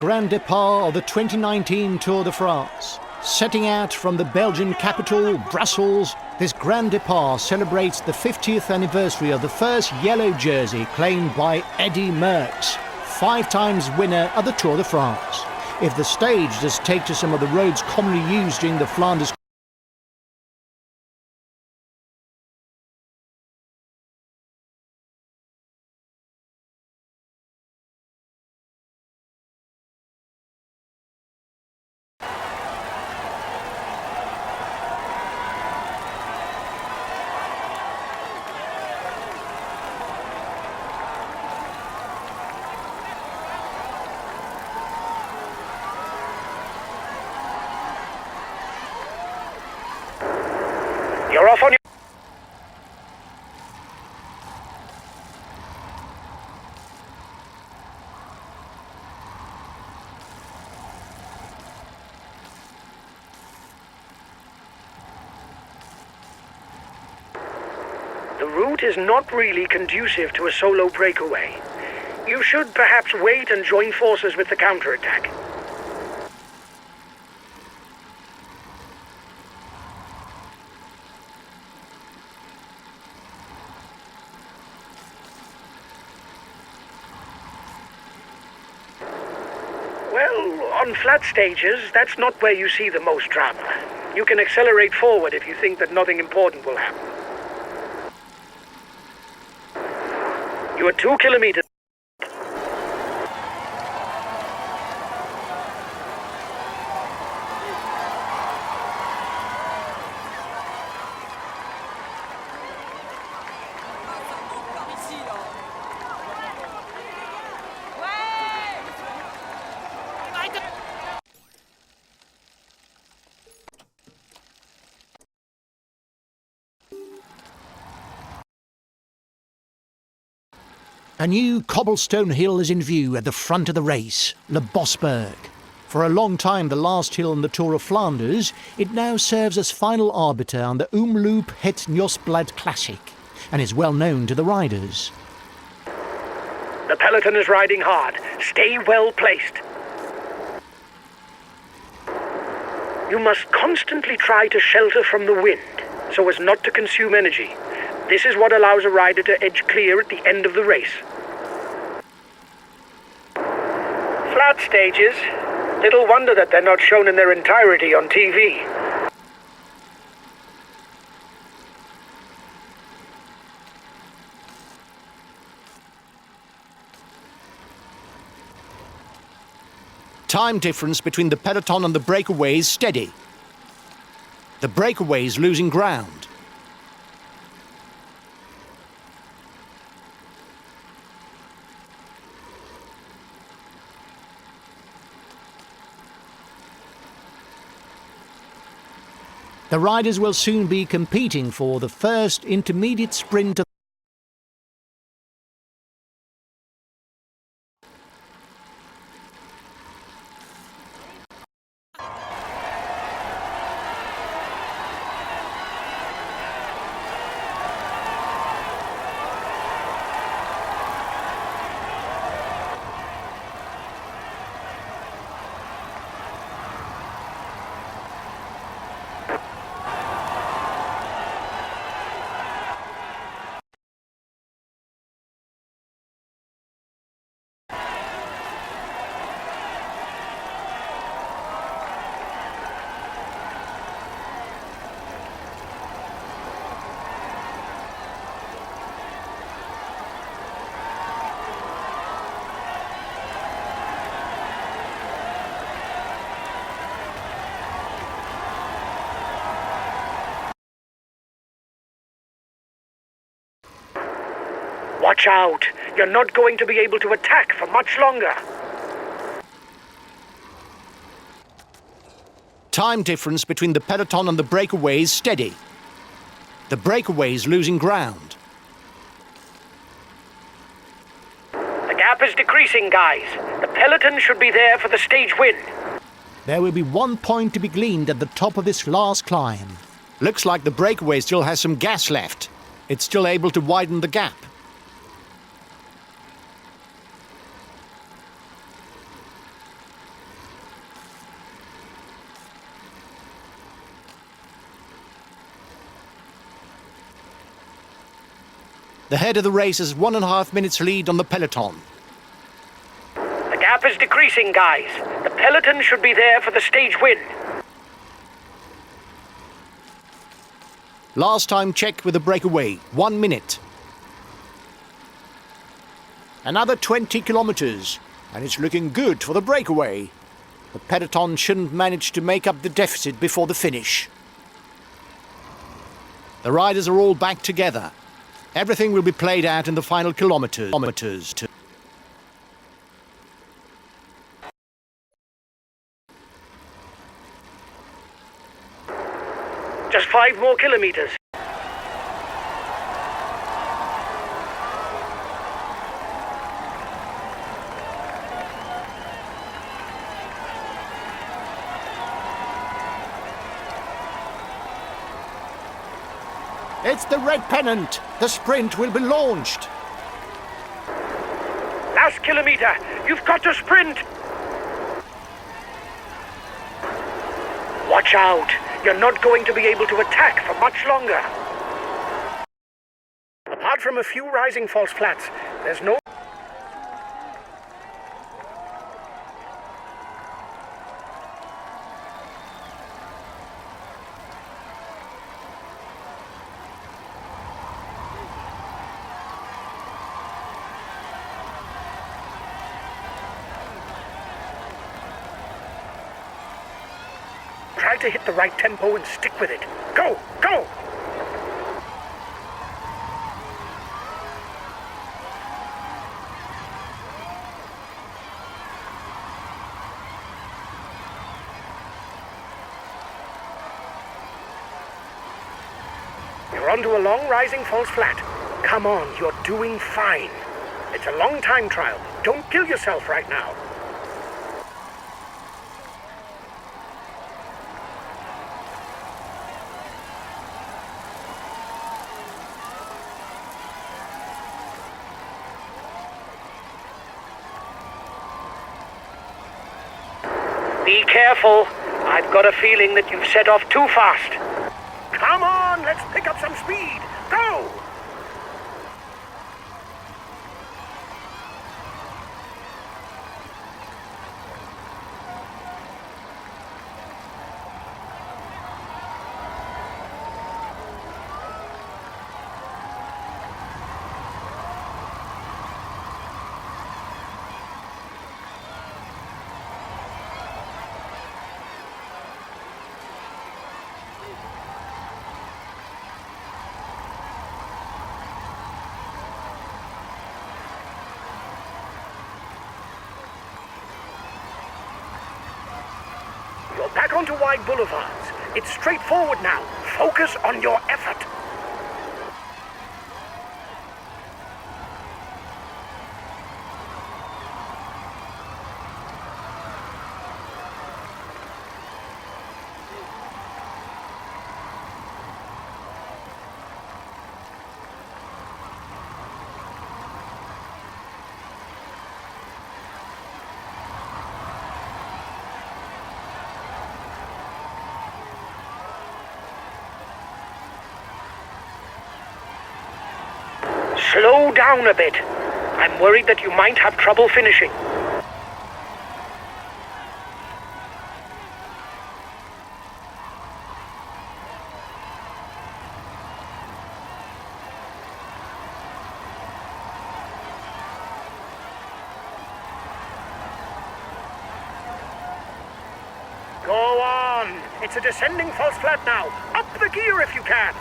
Grand départ of the 2019 Tour de France. Setting out from the Belgian capital, Brussels, this Grand Départ celebrates the 50th anniversary of the first yellow jersey claimed by Eddy Merckx, 5 times winner of the Tour de France. If the stage does take to some of the roads commonly used during the Flanders You're off on your... The route is not really conducive to a solo breakaway. You should perhaps wait and join forces with the counterattack. Well, on flat stages, that's not where you see the most drama. You can accelerate forward if you think that nothing important will happen. You are 2 kilometers. A new cobblestone hill is in view at the front of the race, Le Bosberg. For a long time the last hill on the Tour of Flanders, it now serves as final arbiter on the Omloop Het Nieuwsblad Classic and is well known to the riders. The peloton is riding hard. Stay well placed. You must constantly try to shelter from the wind so as not to consume energy. This is what allows a rider to edge clear at the end of the race. Flat stages. Little wonder that they're not shown in their entirety on TV. Time difference between the peloton and the breakaways steady. The breakaways losing ground. The riders will soon be competing for the first intermediate sprint of Watch out! You're not going to be able to attack for much longer. time difference between the peloton and the breakaways steady. The breakaways losing ground. The gap is decreasing, guys. The peloton should be there for the stage win. There will be 1 point to be gleaned at the top of this last climb. Looks like the breakaway still has some gas left. It's still able to widen the gap. The head of the race has 1.5 minutes lead on the peloton. The gap is decreasing, guys. The peloton should be there for the stage win. Last time check with the breakaway, 1 minute. Another 20 kilometers, and it's looking good for the breakaway. The peloton shouldn't manage to make up the deficit before the finish. The riders are all back together. Everything will be played out in the final kilometers. Just 5 more kilometers. It's the red pennant. The sprint will be launched. Last kilometer. You've got to sprint. Watch out. You're not going to be able to attack for much longer. Apart from a few rising false flats, there's no... Try to hit the right tempo and stick with it. Go! Go! You're onto a long rising false flat. Come on, you're doing fine. It's a long time trial. Don't kill yourself right now. Be careful. I've got a feeling that you've set off too fast. Come on, let's pick up some speed. Go! You're back onto wide boulevards. It's straightforward now. Focus on your effort. Slow down a bit. I'm worried that you might have trouble finishing. Go on. It's a descending false flat now. Up the gear if you can.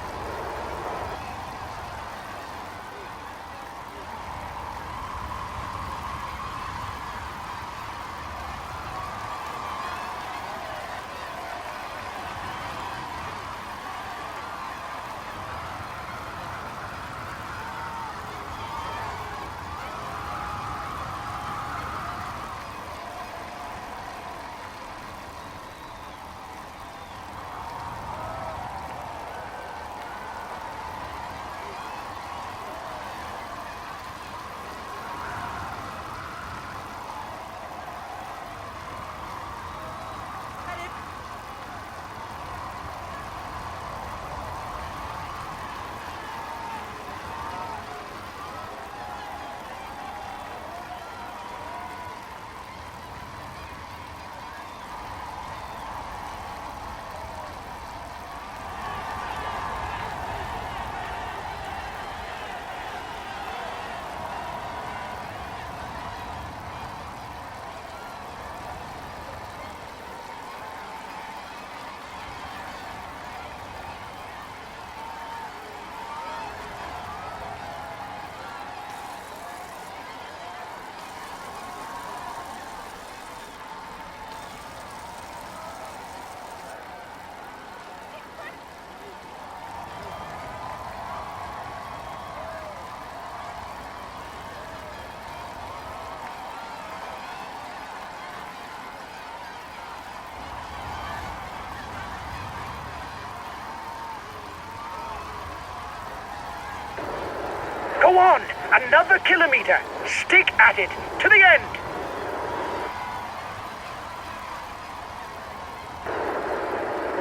Go on! Another kilometer! Stick at it! To the end!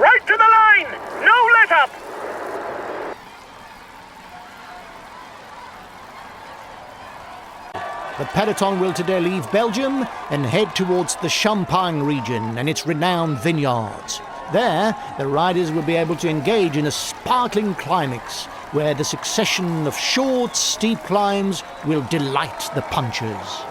Right to the line! No let up! The peloton will today leave Belgium and head towards the Champagne region and its renowned vineyards. There, the riders will be able to engage in a sparkling climax where the succession of short, steep climbs will delight the punchers.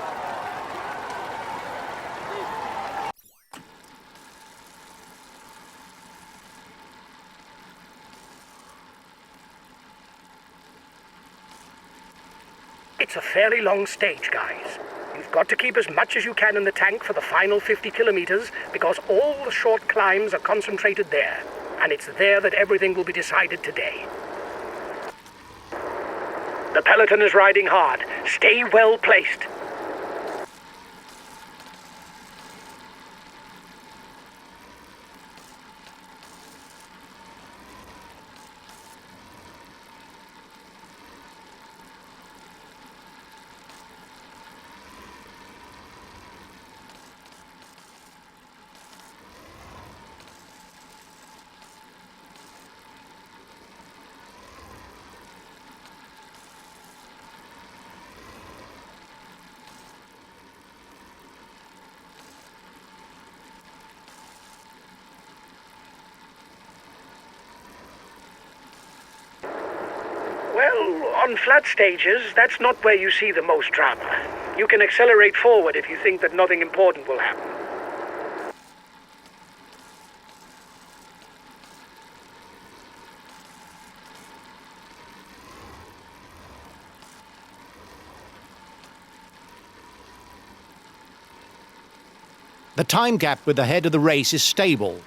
It's a fairly long stage, guys. You've got to keep as much as you can in the tank for the final 50 kilometers because all the short climbs are concentrated there. And it's there that everything will be decided today. The peloton is riding hard. Stay well placed. Well, on flat stages, that's not where you see the most drama. You can accelerate forward if you think that nothing important will happen. The time gap with the head of the race is stable.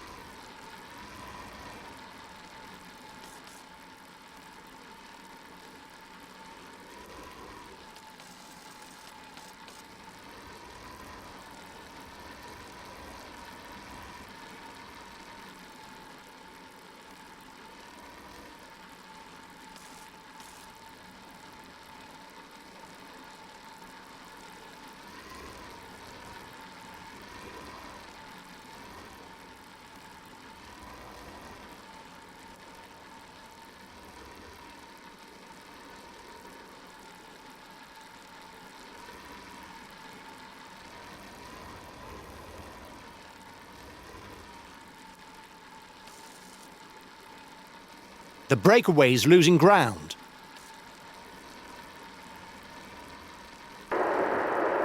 The breakaway is losing ground.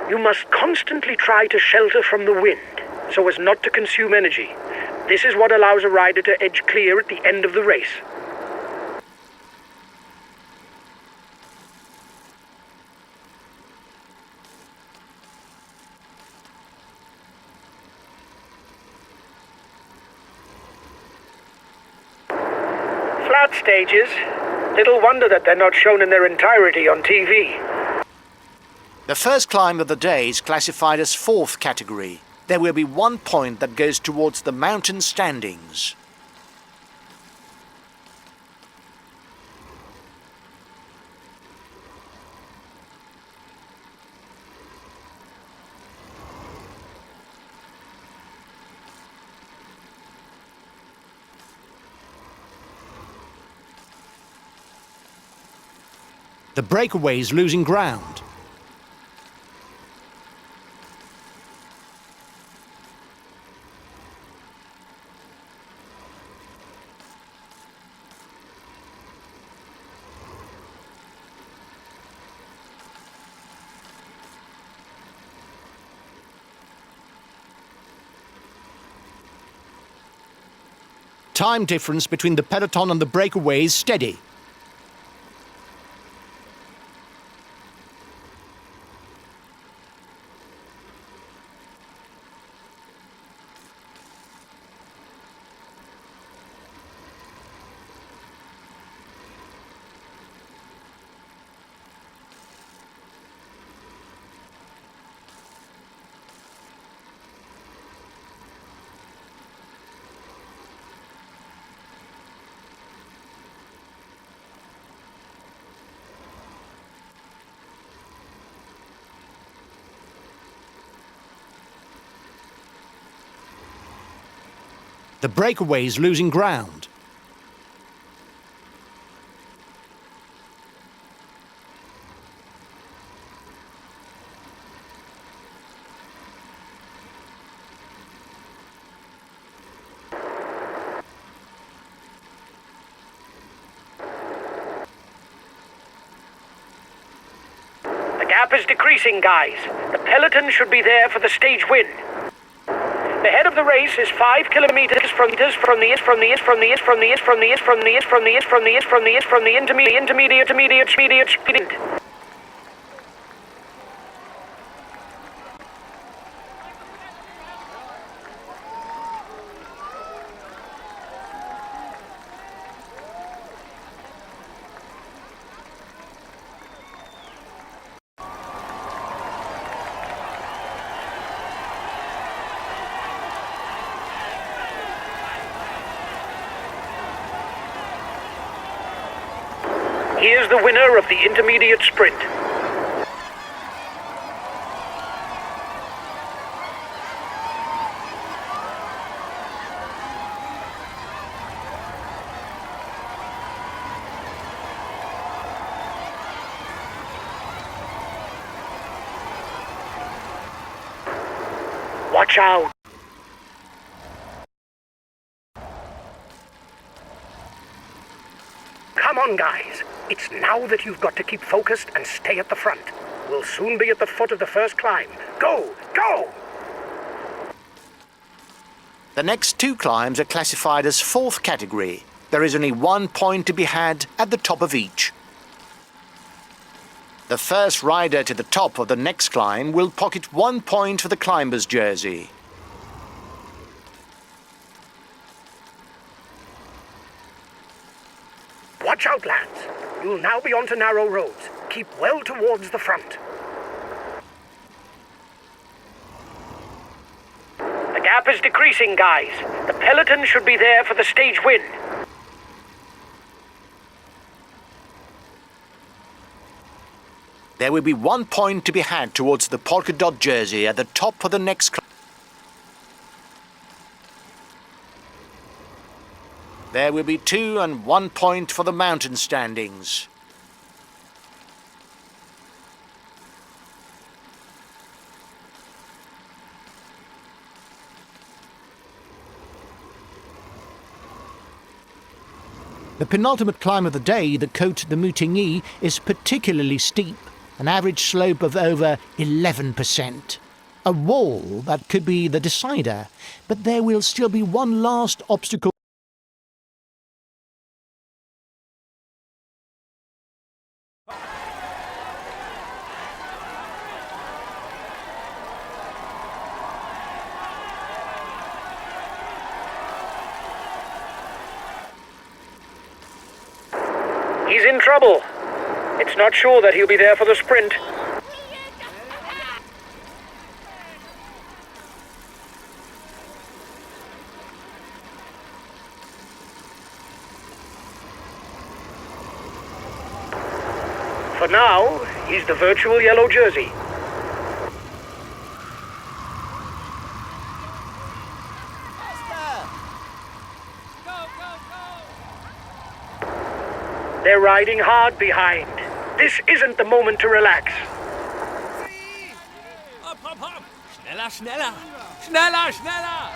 You must constantly try to shelter from the wind, so as not to consume energy. This is what allows a rider to edge clear at the end of the race. Flat stages. Little wonder that they're not shown in their entirety on TV. The first climb of the day is classified as fourth category. There will be 1 point that goes towards the mountain standings. The breakaway is losing ground. Time difference between the peloton and the breakaway is steady. The breakaway's losing ground. The gap is decreasing, guys. The peloton should be there for the stage win. The head of the race is 5 kilometers from the intermediate sprint. Here's the winner of the intermediate sprint. Watch out! Come on, guys. It's now that you've got to keep focused and stay at the front. We'll soon be at the foot of the first climb. Go! Go! The next 2 climbs are classified as 4th category. There is only 1 point to be had at the top of each. The first rider to the top of the next climb will pocket 1 point for the climber's jersey. Watch out, lads. You'll now be onto narrow roads. Keep well towards the front. The gap is decreasing, guys. The peloton should be there for the stage win. There will be 1 point to be had towards the polka dot jersey at the top of the next climb. There will be 2 and 1 point for the mountain standings. The penultimate climb of the day, the Côte de Moutigny, is particularly steep, an average slope of over 11%. A wall that could be the decider, but there will still be one last obstacle. He's in trouble. It's not sure that he'll be there for the sprint. For now, he's the virtual yellow jersey. They're riding hard behind. This isn't the moment to relax. Hopp, hopp, hopp! Schneller, schneller! Schneller, schneller!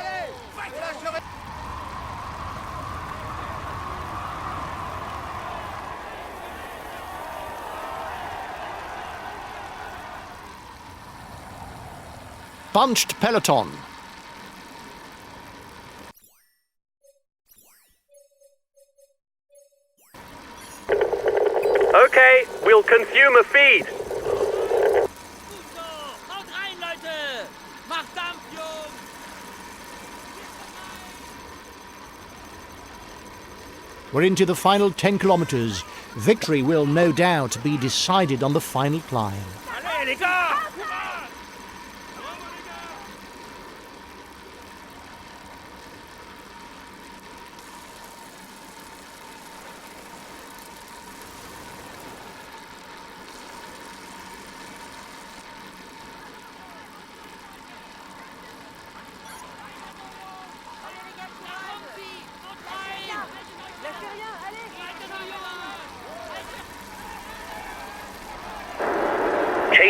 Bunched peloton. Okay, we'll consume a feed. Haut rein, Leute! Macht Dampf, Jungs! We're into the final 10 kilometers. Victory will no doubt be decided on the final climb. Allez, les gars!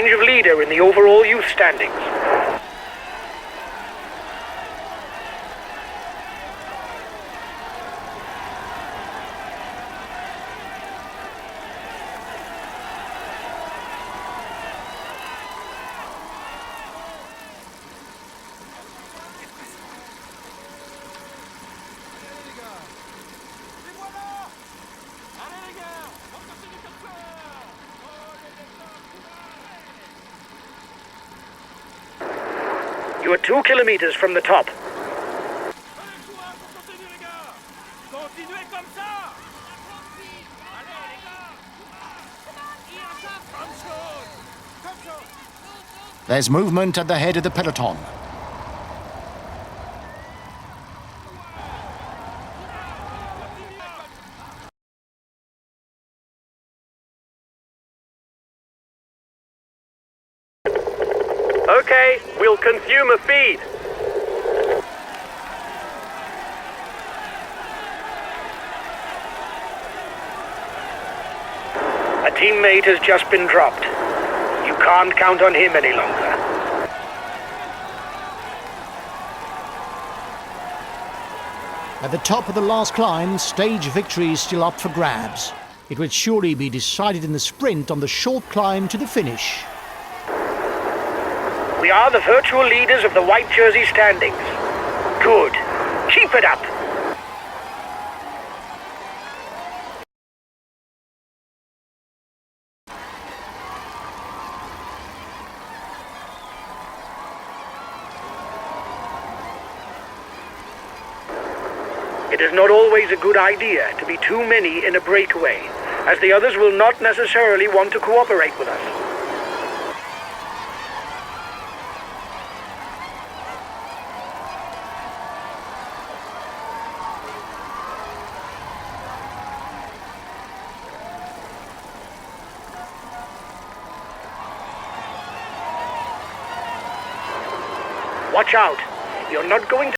change of leader in the overall youth standings. You are 2 kilometers from the top. Continuez comme ça. Allez les gars. Comme chose. There's movement at the head of the peloton. Okay, we'll consume a feed. A teammate has just been dropped. You can't count on him any longer. At the top of the last climb, stage victory is still up for grabs. It would surely be decided in the sprint on the short climb to the finish. We are the virtual leaders of the white jersey standings. Good. Keep it up. It is not always a good idea to be too many in a breakaway, as the others will not necessarily want to cooperate with us. Watch out. You're not going to